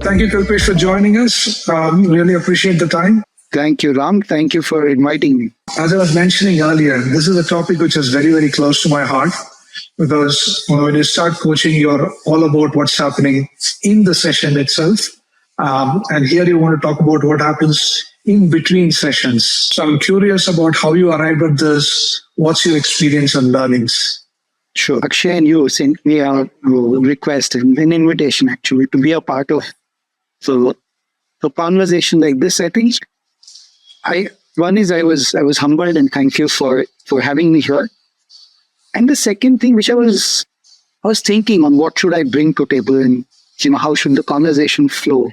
Thank you, Kalpesh, for joining us. Really appreciate the time. Thank you, Ram. Thank you for inviting me. As I was mentioning earlier, this is a topic which is very, very close to my heart because when you start coaching, you're all about what's happening in the session itself. And here you want to talk about what happens in between sessions. So I'm curious about how you arrived at this. What's your experience and learnings? Sure. Akshay and you sent me a request, an invitation actually, to be a part of a conversation like this. I think I was humbled and thank you for having me here. And the second thing which I was thinking on what should I bring to table and how should the conversation flow.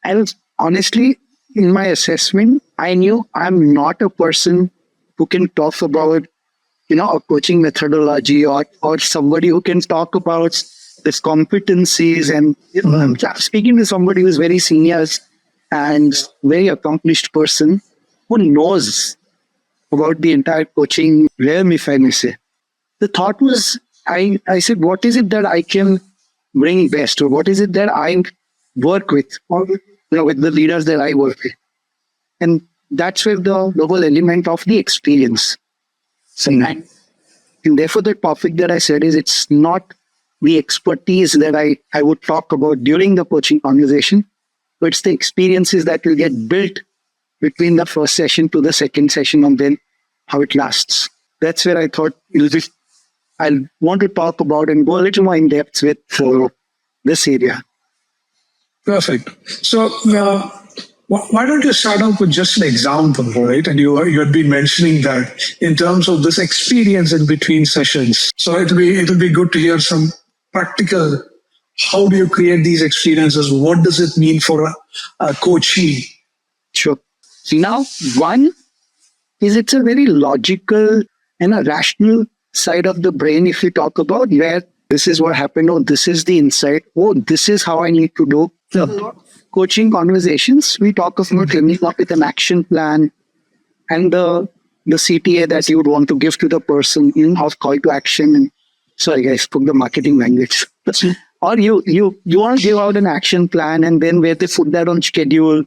And honestly, in my assessment, I knew I'm not a person who can talk about a coaching methodology or somebody who can talk about this competencies. And I'm speaking to somebody who's very senior and very accomplished person who knows about the entire coaching realm, if I may say. The thought was, I said, what is it that I can bring best, or what is it that I work with, or with the leaders that I work with? And that's where the whole element of the experience. And therefore, the topic that I said is it's not the expertise that I would talk about during the coaching conversation, but it's the experiences that will get built between the first session to the second session and then how it lasts. That's where I thought I'll want to talk about and go a little more in depth with this area. Perfect. So why don't you start off with just an example, right? And you had been mentioning that in terms of this experience in between sessions. So it'll be good to hear some practical. How do you create these experiences? What does it mean for a coachee? Sure. See, now one is it's a very logical and a rational side of the brain if you talk about where this is what happened, or this is the insight, oh, this is how I need to do. So, coaching conversations, we talk about coming up with an action plan and the CTA that you would want to give to the person, of call to action. And sorry, I spoke the marketing language. Or you want to give out an action plan and then where they put that on schedule.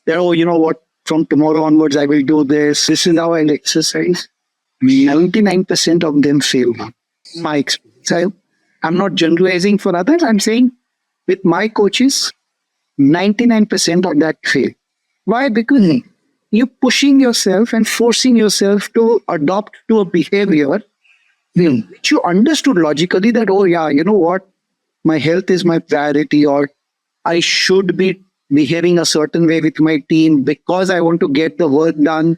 What, from tomorrow onwards, I will do this. This is how I'll exercise. 99% of them fail. My experience. I'm not generalizing for others. I'm saying with my coaches, 99% of that fail. Why? Because you're pushing yourself and forcing yourself to adopt to a behavior which you understood logically that, oh yeah, you know what? My health is my priority, or I should be behaving a certain way with my team because I want to get the work done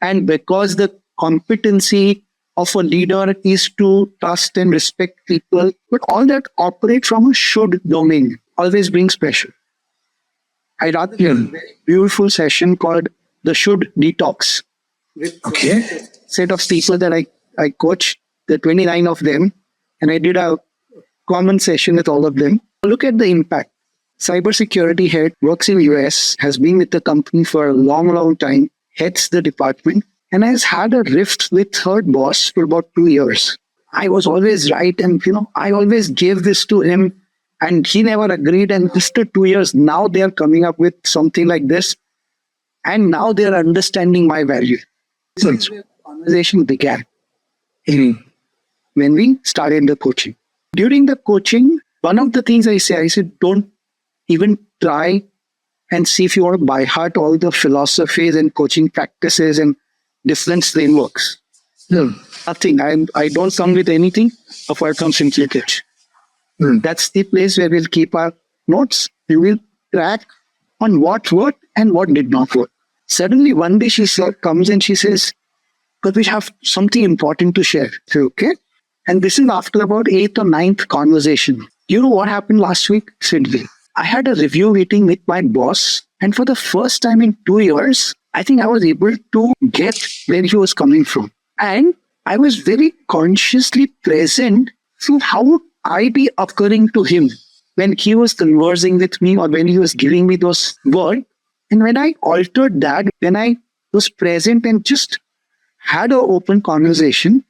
and because the competency of a leader is to trust and respect people. But all that operates from a should domain, always brings pressure. I rather a beautiful session called the Should Detox. Okay. Set of people that I coach, the 29 of them, and I did a common session with all of them. Look at the impact. Cybersecurity head, works in US, has been with the company for a long, long time, heads the department, and has had a rift with her boss for about 2 years. I was always right, and I always gave this to him, and he never agreed. And after 2 years, now they are coming up with something like this, and now they are understanding my value. So the conversation began when we started the coaching. During the coaching, one of the things I said, don't even try and see if you want to by heart all the philosophies and coaching practices and different frameworks. No, nothing. I don't come with anything apart from SimplyCoach. That's the place where we'll keep our notes. We will track on what worked and what did not work. Suddenly one day she comes and she says, but we have something important to share. So, okay. And this is after about 8th or 9th conversation. You know what happened last week? Simply, I had a review meeting with my boss, and for the first time in 2 years, I think I was able to get where he was coming from. And I was very consciously present to how would I be occurring to him when he was conversing with me or when he was giving me those words. And when I altered that, when I was present and just had an open conversation,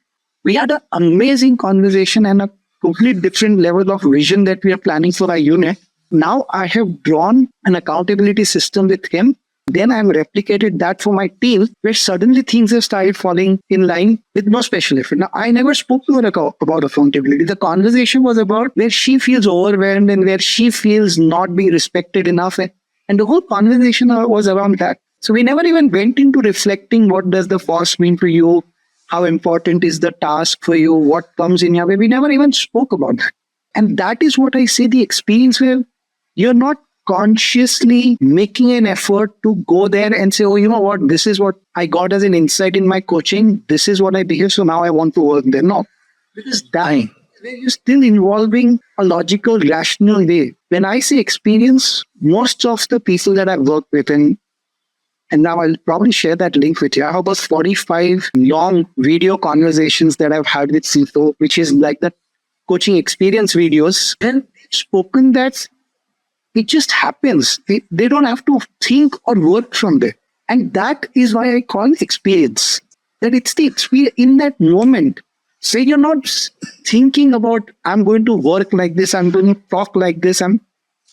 we had an amazing conversation and a complete different level of vision that we are planning for our unit. Now I have drawn an accountability system with him. Then I've replicated that for my team, where suddenly things have started falling in line with no special effort. Now, I never spoke to her about accountability. The conversation was about where she feels overwhelmed and where she feels not being respected enough. And the whole conversation was around that. So we never even went into reflecting what does the force mean for you, how important is the task for you, what comes in your way. We never even spoke about that. And that is what I say the experience where you're not consciously making an effort to go there and say, oh, you know what, this is what I got as an insight in my coaching. This is what I behave. So now I want to work there. No, because that you're still involving a logical, rational way. When I say experience, most of the people that I've worked with, and now I'll probably share that link with you. I have about 45 long video conversations that I've had with Sito, which is like the coaching experience videos. And spoken that it just happens. They don't have to think or work from there. And that is why I call experience. That it's the experience in that moment. So you're not thinking about, I'm going to work like this, I'm going to talk like this.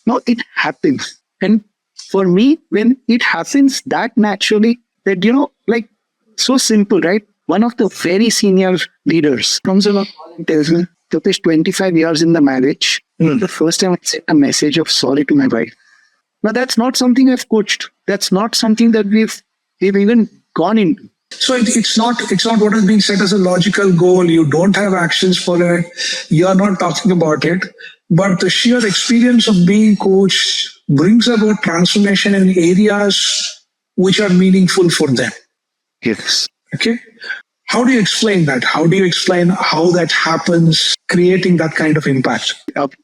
No, it happens. And for me, when it happens that naturally, that, like so simple, right? One of the very senior leaders comes along and tells me, Kalpesh, 25 years in the marriage, the first time I sent a message of sorry to my wife. Now, that's not something I've coached. That's not something that we've even gone into. So it's not what is being set as a logical goal. You don't have actions for it. You are not talking about it. But the sheer experience of being coached brings about transformation in areas which are meaningful for them. Yes. Okay. How do you explain that? How do you explain how that happens, creating that kind of impact?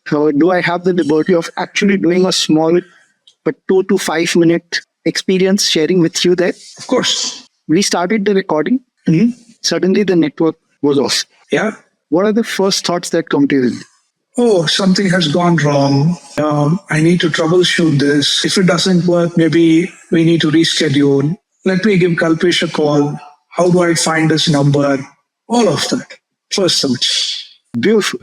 Do I have the liberty of actually doing a small but 2 to 5 minute experience sharing with you there? Of course. We started the recording. Mm-hmm. Suddenly the network was off. Yeah. What are the first thoughts that come to you? Oh, something has gone wrong. I need to troubleshoot this. If it doesn't work, maybe we need to reschedule. Let me give Kalpesh a call. How do I find his number? All of that. First thoughts. Beautiful.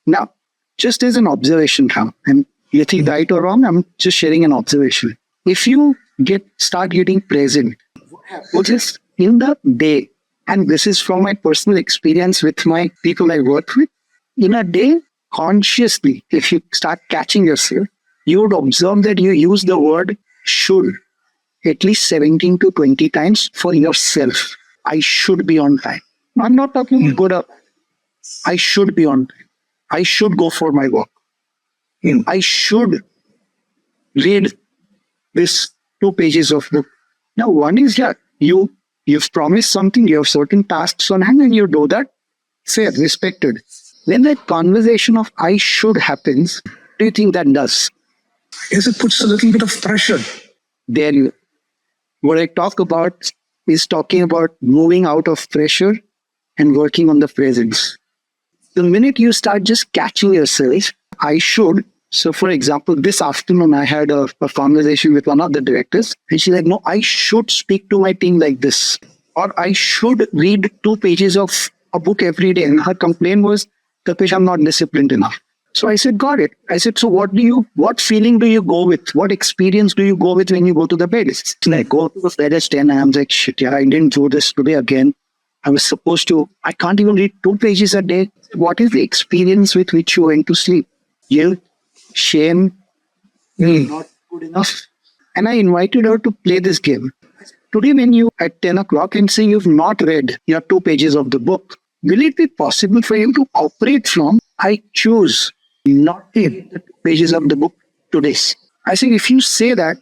Now, just as an observation, and you think right or wrong, I'm just sharing an observation. If you start getting present, what is in the day, and this is from my personal experience with my people I work with, in a day, consciously, if you start catching yourself, you would observe that you use the word should at least 17 to 20 times for yourself. I should be on time. I'm not talking good up. I should be on time. I should go for my walk. I should read this 2 pages of book. Now, one is, you've promised something, you have certain tasks on hand and you do that. Fair, respected. When that conversation of I should happens, do you think that does? Yes, it puts a little bit of pressure. There you. What I talk about is talking about moving out of pressure and working on the presence. The minute you start just catching yourself, I should. So, for example, this afternoon I had a conversation with one of the directors, and she's like, no, I should speak to my team like this, or I should read 2 pages of a book every day. And her complaint was, Kalpesh, I'm not disciplined enough. So I said, got it. I said, so what feeling do you go with? What experience do you go with when you go to the bed? It's like, go to the bed at 10 and I'm like, shit, I didn't do this today again. I was supposed to, I can't even read 2 pages a day. What is the experience with which you went to sleep? Guilt, shame, not good enough. And I invited her to play this game. Today, when you at 10 o'clock and say you've not read your 2 pages of the book, will it be possible for you to operate from, I choose not to read the 2 pages of the book today? I think if you say that,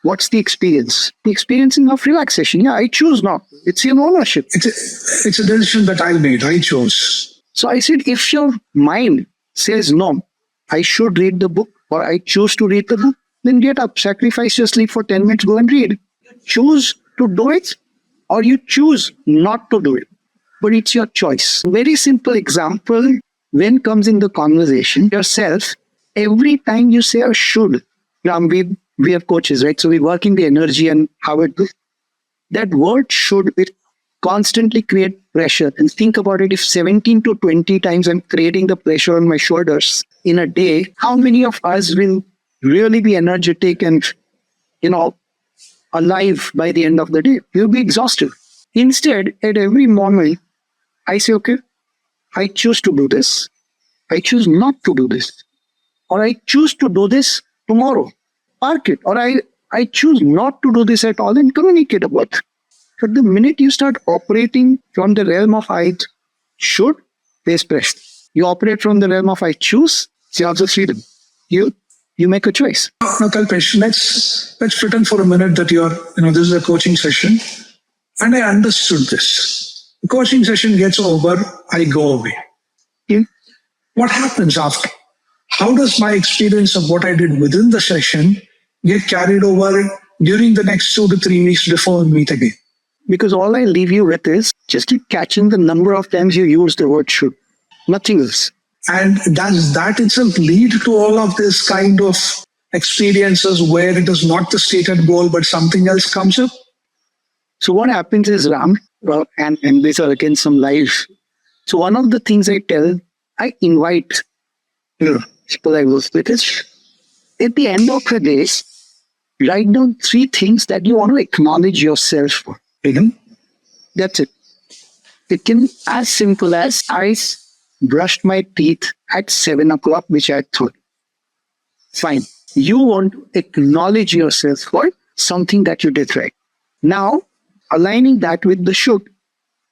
what's the experience? The experiencing of relaxation. Yeah, I choose not. It's your ownership. It's a decision that I made. I chose. So I said, if your mind says no, I should read the book or I choose to read the book, then get up, sacrifice your sleep for 10 minutes, go and read. You choose to do it or you choose not to do it. But it's your choice. Very simple example, when comes in the conversation, yourself, every time you say a should, we have coaches, right? So we're working the energy and how it goes. That word should, it constantly create pressure. And think about it, if 17 to 20 times I'm creating the pressure on my shoulders in a day, how many of us will really be energetic and, you know, alive by the end of the day. You'll be exhausted. Instead, at every moment, I say, okay, I choose to do this. I choose not to do this. Or I choose to do this tomorrow. Park it. Or I choose not to do this at all and communicate about it. But the minute you start operating from the realm of I should, there's pressure. You operate from the realm of I choose, it's also freedom. You make a choice. Now, Kalpesh, let's pretend for a minute that this is a coaching session, and I understood this. The coaching session gets over, I go away. Yeah. What happens after? How does my experience of what I did within the session get carried over during the next 2 to 3 weeks before we meet again? Because all I leave you with is just keep catching the number of times you use the word should. Nothing else. And does that itself lead to all of this kind of experiences where it is not the stated goal, but something else comes up? So what happens is, Ram, and these are again some live. So one of the things I invite people I work with is, at the end of the day, write down 3 things that you want to acknowledge yourself for. That's it. It can be as simple as I brushed my teeth at 7 o'clock, which I thought. Fine. You want to acknowledge yourself for something that you did right. Now, aligning that with the should,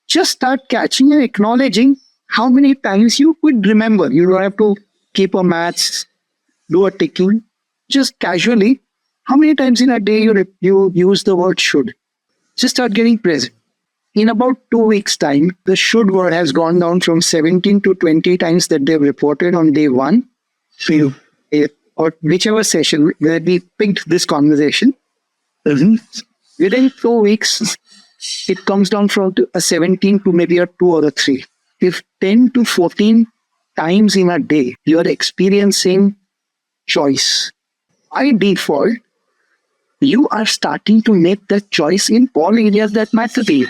just start catching and acknowledging how many times you could remember. You don't have to keep a maths, do a ticking. Just casually, how many times in a day you use the word should? Just start getting present. In about 2 weeks' time, the should word has gone down from 17 to 20 times that they've reported on day 1. Or whichever session where we picked this conversation. Within 2 weeks, it comes down from a 17 to maybe a 2 or a 3. If 10 to 14 times in a day you are experiencing choice, by default, you are starting to make that choice in all areas that matter to you.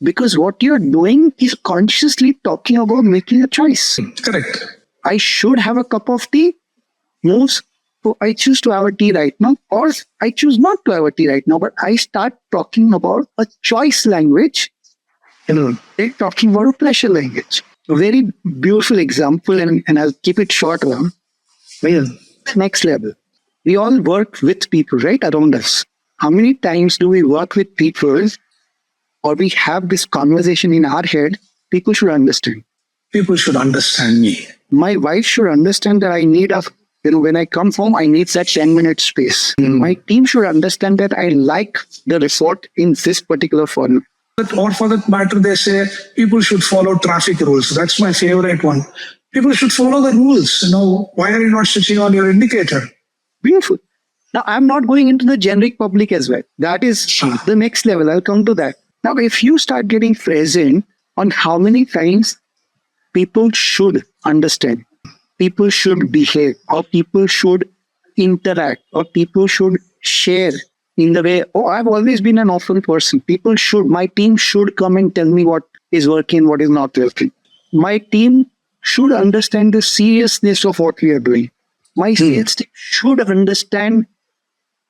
Because what you're doing is consciously talking about making a choice. Correct. I should have a cup of tea. Moves. So I choose to have a tea right now, or I choose not to have a tea right now. But I start talking about a choice language. They're talking about a pleasure language. A very beautiful example, and I'll keep it short. Next level. We all work with people, right, around us. How many times do we work with people, or we have this conversation in our head? People should understand. People should understand me. My wife should understand that I need when I come home, I need that 10-minute space. My team should understand that I like the report in this particular format. Or for that matter, they say people should follow traffic rules. That's my favorite one. People should follow the rules. Why are you not switching on your indicator? Beautiful. Now, I'm not going into the generic public as well. That is the next level. I'll come to that. Now, if you start getting present on how many times people should understand, people should behave, or people should interact, or people should share in the way, I've always been an awful person. My team should come and tell me what is working, what is not working. My team should understand the seriousness of what we are doing. My sales team should understand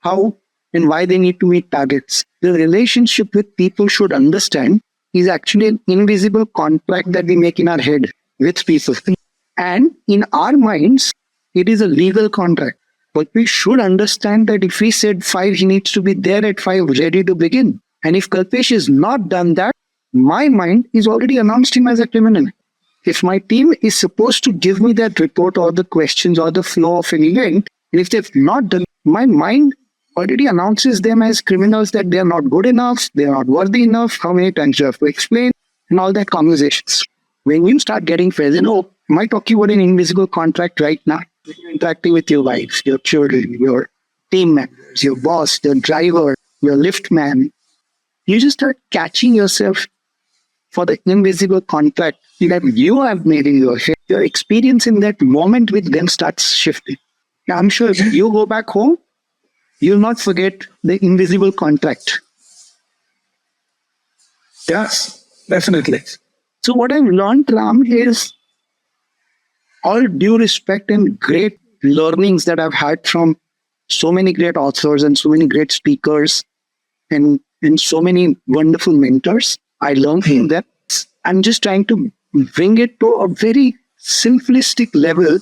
how and why they need to meet targets. The relationship with people should understand is actually an invisible contract that we make in our head with people. And in our minds, it is a legal contract. But we should understand that if we said 5, he needs to be there at 5, ready to begin. And if Kalpesh has not done that, my mind is already announced him as a criminal. If my team is supposed to give me that report or the questions or the flow of an event, and if they've not done, my mind already announces them as criminals, that they are not good enough, they are not worthy enough, how many times you have to explain, and all that conversations. When you start getting present, am I talking about an invisible contract right now? When you're interacting with your wife, your children, your team members, your boss, your driver, your lift man, you just start catching yourself for the invisible contract that you have made in your head. Your experience in that moment with them starts shifting. Now, I'm sure if you go back home, you'll not forget the invisible contract. Yes, definitely. So what I've learned, Ram, is all due respect and great learnings that I've had from so many great authors and so many great speakers and so many wonderful mentors. I learned from them. I'm just trying to bring it to a very simplistic level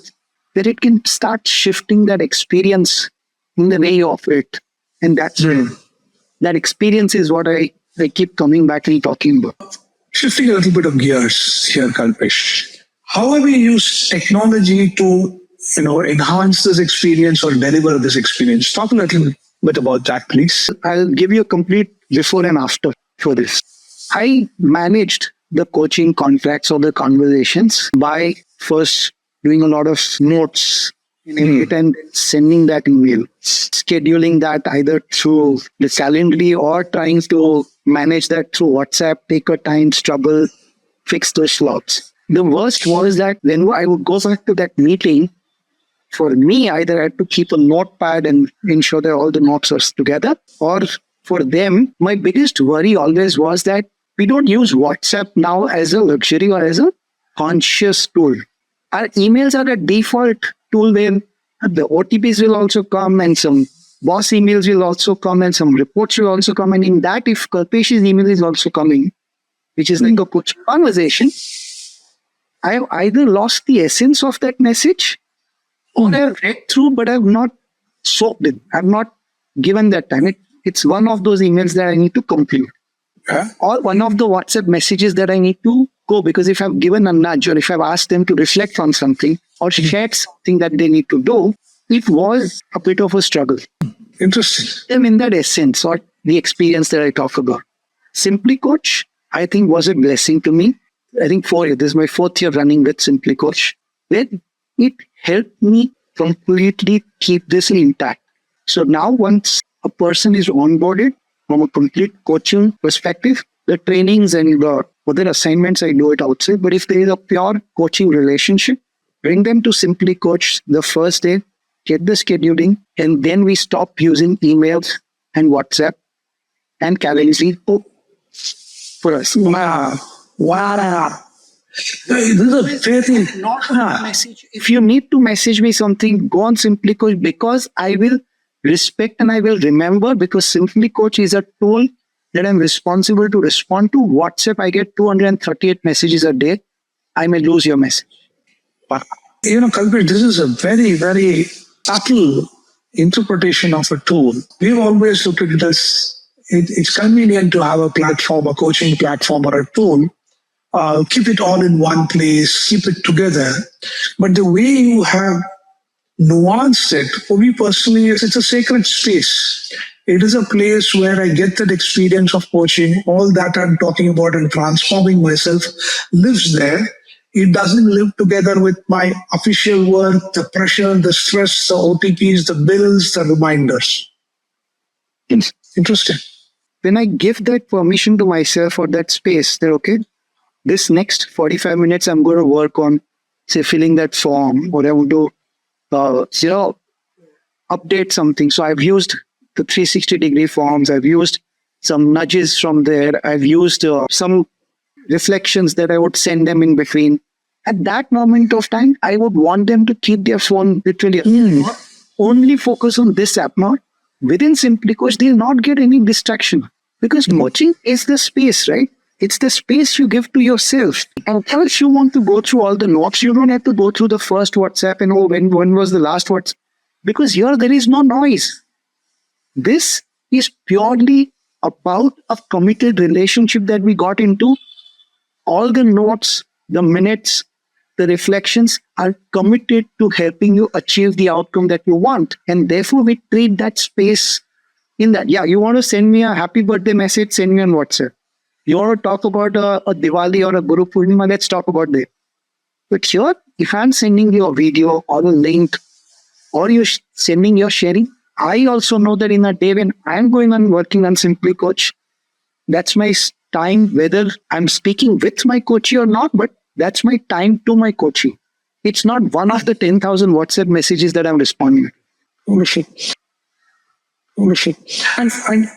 that it can start shifting that experience in the way of it. And that experience is what I keep coming back and talking about. Shifting a little bit of gears here, Kalpesh. How have you used technology to, enhance this experience or deliver this experience? Talk a little bit about that, please. I'll give you a complete before and after for this. I managed the coaching contracts or the conversations by first doing a lot of notes in it and sending that email, scheduling that either through the Calendly or trying to manage that through WhatsApp, take a time, trouble, fix the slots. The worst was that when I would go back to that meeting, for me, either I had to keep a notepad and ensure that all the notes are together, or for them, my biggest worry always was that we don't use WhatsApp now as a luxury or as a conscious tool. Our emails are a default tool where the OTPs will also come and some boss emails will also come and some reports will also come. And in that, if Kalpesh's email is also coming, which is like a coaching conversation, I have either lost the essence of that message or I've read through, but I've not soaked it. I've not given that time. It's one of those emails that I need to complete. Or one of the WhatsApp messages that I need to go, because if I've given a nudge or if I've asked them to reflect on something or shared something that they need to do, it was a bit of a struggle. Interesting. Them in that essence or the experience that I talk about. SimplyCoach, I think, was a blessing to me. I think this is my 4th year running with SimplyCoach. It helped me completely keep this intact. So now once a person is onboarded from a complete coaching perspective, the trainings and the other assignments, I do it outside. But if there is a pure coaching relationship, bring them to SimplyCoach the first day, get the scheduling, and then we stop using emails and WhatsApp and Calendly for us. Wow. This is a very Not message. If you need to message me something, go on SimplyCoach, because I will respect and I will remember, because SimplyCoach is a tool that I'm responsible to respond to. WhatsApp, I get 238 messages a day. I may lose your message. Kalpesh, this is a very, very subtle interpretation of a tool. We've always looked at it as it's convenient to have a platform, a coaching platform or a tool. Keep it all in one place, keep it together. But the way you have nuanced it, for me personally, it's a sacred space. It is a place where I get that experience of coaching. All that I'm talking about and transforming myself lives there. It doesn't live together with my official work, the pressure, the stress, the OTPs, the bills, the reminders. Interesting. When I give that permission to myself or that space, that okay, this next 45 minutes I'm going to work on, say, filling that form, or I want to, update something. So I've used the 360-degree forms. I've used some nudges from there. I've used some reflections that I would send them in between. At that moment of time, I would want them to keep their phone literally only focus on this app. Not within SimplyCoach, they'll not get any distraction, because coaching is the space, right? It's the space you give to yourself. And if you want to go through all the notes, you don't have to go through the first WhatsApp and when was the last WhatsApp, because here there is no noise. This is purely about a committed relationship that we got into. All the notes, the minutes, the reflections are committed to helping you achieve the outcome that you want. And therefore, we treat that space in that. Yeah, you want to send me a happy birthday message, send me on WhatsApp. You want to talk about a Diwali or a Guru Purnima, let's talk about that. But here, if I'm sending you a video or a link, or you're sending your sharing, I also know that in a day when I'm going on working on SimplyCoach, that's my time, whether I'm speaking with my coachee or not, but that's my time to my coachee. It's not one of the 10,000 WhatsApp messages that I'm responding to. And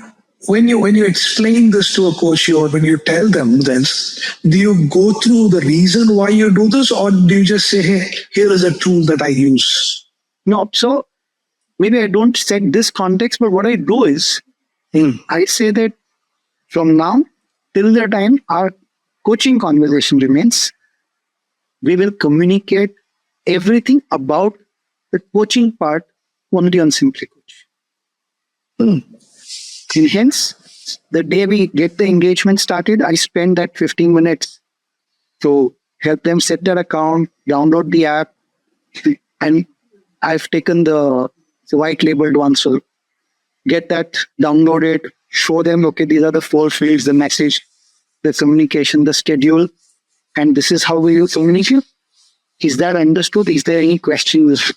when you explain this to a coach or when you tell them this, do you go through the reason why you do this, or do you just say, hey, here is a tool that I use? No, so maybe I don't set this context, but what I do is I say that from now till the time our coaching conversation remains, we will communicate everything about the coaching part only on SimplyCoach. And hence, the day we get the engagement started, I spend that 15 minutes to help them set their account, download the app, and I've taken the white labeled one. So get that downloaded, show them, okay, these are the 4 fields, the message, the communication, the schedule, and this is how we will communicate. Is that understood? Is there any questions?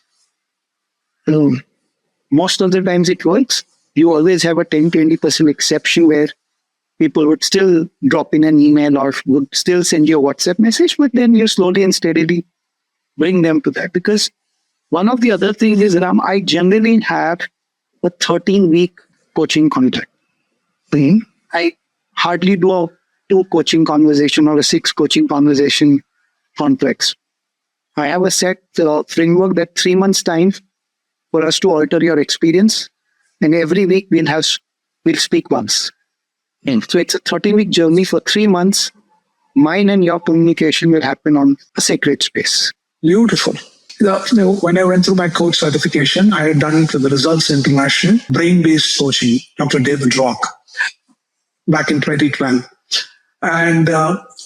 Most of the times it works. You always have a 10-20% exception where people would still drop in an email or would still send you a WhatsApp message, but then you slowly and steadily bring them to that. Because one of the other things is, Ram, I generally have a 13-week coaching contract. I hardly do a 2 coaching conversation or a 6 coaching conversation contracts. I have a set framework that 3 months time for us to alter your experience, and every week we'll speak once. So it's a 13-week journey for 3 months. Mine and your communication will happen on a sacred space. Beautiful. When I went through my coach certification, I had done it with the Results International, brain-based coaching, Dr. David Rock, back in 2012. And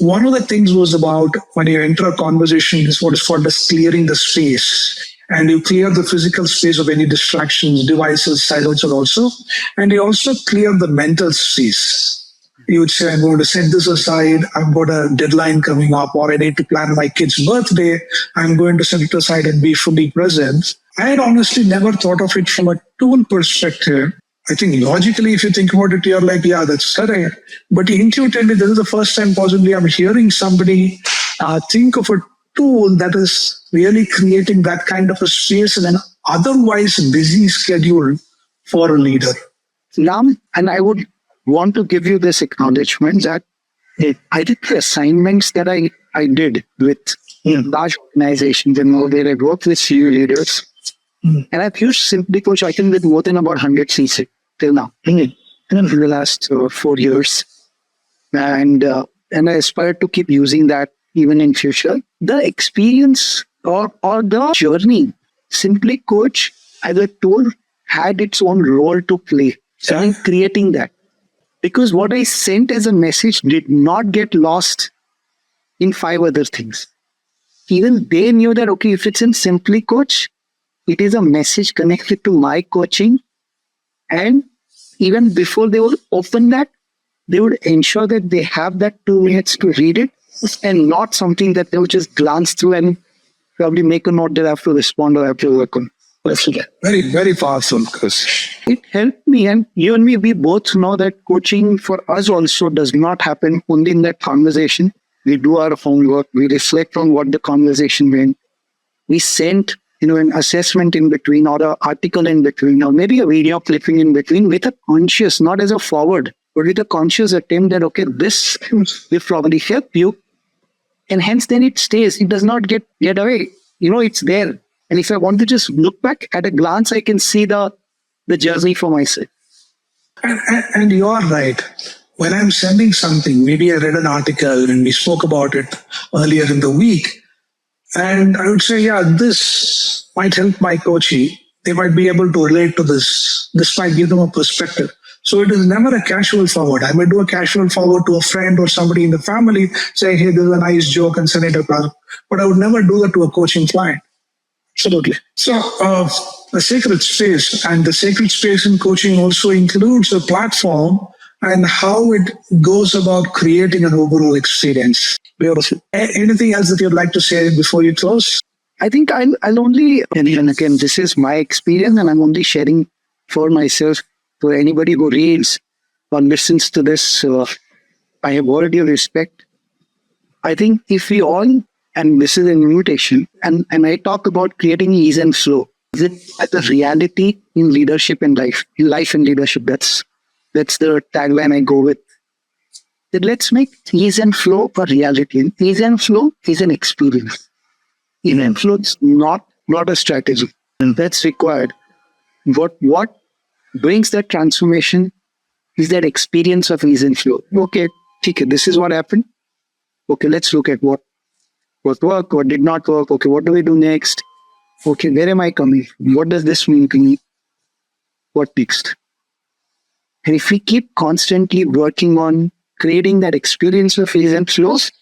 one of the things was about when you enter a conversation is what is called as clearing the space. And you clear the physical space of any distractions, devices, silencer also. And you also clear the mental space. You would say, I'm going to set this aside. I've got a deadline coming up, or I need to plan my kid's birthday. I'm going to set it aside and be fully present. I had honestly never thought of it from a tool perspective. I think logically, if you think about it, you're like, yeah, that's correct. But intuitively, this is the first time possibly I'm hearing somebody think of a tool that is really creating that kind of a space in an otherwise busy schedule for a leader. Ram, and I would want to give you this acknowledgement that I did the assignments that I did with large organizations and all where I worked with few leaders. And I've used SimplyCoach, I think, with more than about 100 CC till now. In the last 4 years. And I aspire to keep using that even in future. The experience or the journey, SimplyCoach as a tool had its own role to play in creating that. Because what I sent as a message did not get lost in 5 other things. Even they knew that, okay, if it's in SimplyCoach, it is a message connected to my coaching. And even before they would open that, they would ensure that they have that 2 minutes to read it and not something that they would just glance through and probably make a note that I have to respond or I have to work on. Very, very powerful, Chris. It helped me, and you and me, we both know that coaching for us also does not happen only in that conversation. We do our homework, we reflect on what the conversation meant. We send an assessment in between or an article in between or maybe a video clipping in between with a conscious, not as a forward, but with a conscious attempt that, okay, this will probably help you. And hence then it stays. It does not get away. It's there. And if I want to just look back at a glance, I can see the journey for myself. And you are right. When I'm sending something, maybe I read an article and we spoke about it earlier in the week. And I would say, yeah, this might help my coachee. They might be able to relate to this. This might give them a perspective. So it is never a casual forward. I may do a casual forward to a friend or somebody in the family, say, hey, this is a nice joke and send it across. But I would never do that to a coaching client. Absolutely. So the sacred space, and the sacred space in coaching also includes a platform and how it goes about creating an overall experience. Beautiful. Anything else that you'd like to say before you close? I think I'll only, and again, this is my experience and I'm only sharing for myself. For anybody who reads or listens to this, I have all due respect. I think if we all, and this is an invitation, and I talk about creating ease and flow. Is it at the reality in leadership and life? In life and leadership, that's the tagline I go with. That let's make ease and flow a reality. And ease and flow is an experience. Ease and flow is not a strategy. And that's required. What brings that transformation is that experience of ease and flow. Okay, okay, this is what happened. Okay, let's look at what worked, what did not work. Okay, what do we do next? Okay, where am I coming? What does this mean to me? What next? And if we keep constantly working on creating that experience of ease and flows,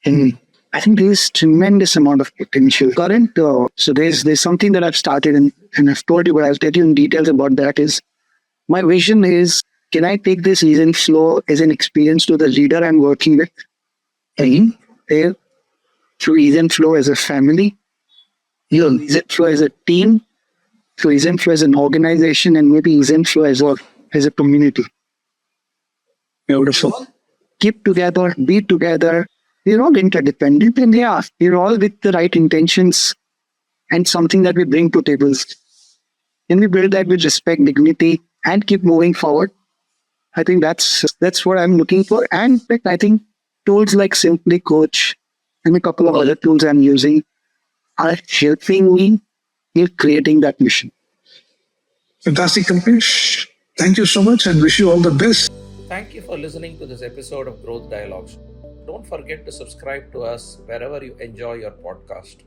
and I think there's tremendous amount of potential. Current, so there's something that I've started and I've told you, but I'll tell you in details about that. Is my vision is, can I take this ease and flow as an experience to the leader I'm working with, and there through ease and flow as a family, ease and flow as a team, through ease and flow as an organization, and maybe ease and flow as a community. Beautiful. Keep together, be together. We're all interdependent, and yeah, we're all with the right intentions and something that we bring to tables. And we build that with respect, dignity, and keep moving forward. I think that's what I'm looking for. And in fact, I think tools like SimplyCoach and a couple of other tools I'm using are helping me in creating that mission. Fantastic, Kalpesh. Thank you so much and wish you all the best. Thank you for listening to this episode of Growth Dialogues. Don't forget to subscribe to us wherever you enjoy your podcast.